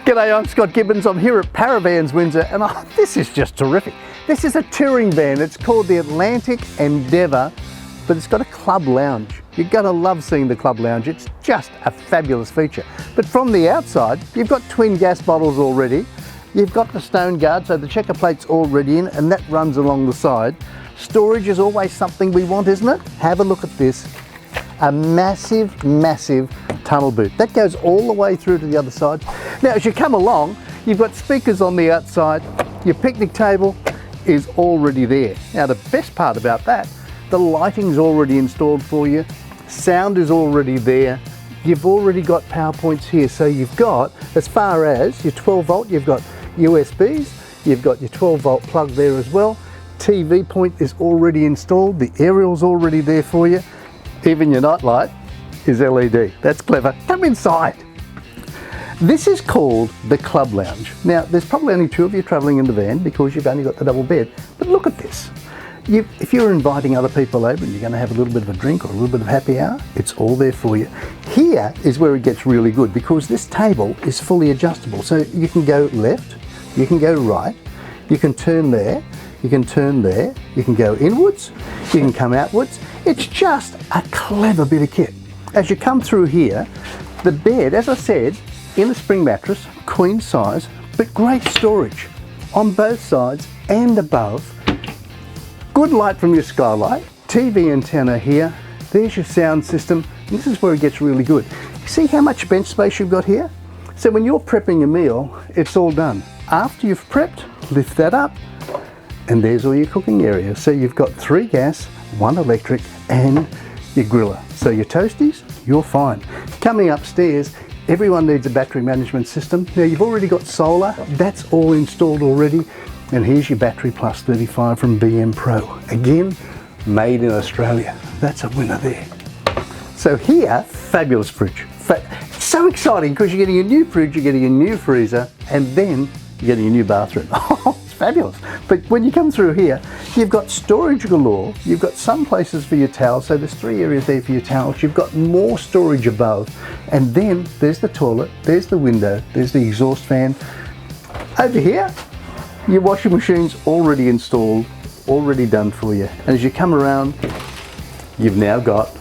G'day, I'm Scott Gibbons. I'm here at Parravans Windsor, and this is just terrific. This is a touring van. It's called the Atlantic Endeavour, but it's got a club lounge. You're going to love seeing the club lounge. It's just a fabulous feature. But from the outside, you've got twin gas bottles already. You've got the stone guard, so the checker plate's already in, and that runs along the side. Storage is always something we want, isn't it? Have a look at this. A massive, massive tunnel boot. That goes all the way through to the other side. Now, as you come along, you've got speakers on the outside. Your picnic table is already there. Now, the best part about that, the lighting's already installed for you. Sound is already there. You've already got power points here. So you've got, as far as your 12 volt, you've got USBs, you've got your 12 volt plug there as well. TV point is already installed. The aerial's already there for you. Even your nightlight is LED. That's clever. Come inside. This is called the Club Lounge. Now, there's probably only two of you travelling in the van because you've only got the double bed. But look at this. If you're inviting other people over and you're going to have a little bit of a drink or a little bit of happy hour, it's all there for you. Here is where it gets really good because this table is fully adjustable. So you can go left, you can go right, you can turn there, you can turn there, you can go inwards, you can come outwards. It's just a clever bit of kit. As you come through here, the bed, as I said, in a spring mattress, queen size, but great storage on both sides and above. Good light from your skylight, TV antenna here, there's your sound system, and this is where it gets really good. You see how much bench space you've got here? So when you're prepping a meal, it's all done. After you've prepped, lift that up, and there's all your cooking area. So you've got 3 gas, 1 electric, and your griller. So your toasties, you're fine. Coming upstairs, everyone needs a battery management system. Now you've already got solar, that's all installed already. And here's your battery plus 35 from BM Pro. Again, made in Australia. That's a winner there. So here, fabulous fridge. It's so exciting because you're getting a new fridge, you're getting a new freezer, and then you're getting a new bathroom. It's fabulous. But when you come through here, you've got storage galore. You've got some places for your towels. So there's 3 areas there for your towels. You've got more storage above. And then there's the toilet, there's the window, there's the exhaust fan. Over here, your washing machine's already installed, already done for you. And as you come around, you've now got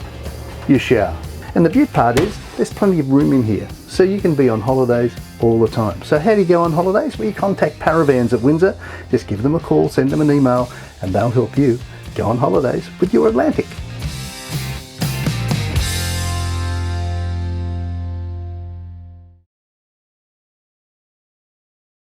your shower. And the beauty part is, there's plenty of room in here. So you can be on holidays all the time. So how do you go on holidays? Well, you contact Parravans at Windsor, just give them a call, send them an email, and they'll help you go on holidays with your Atlantic.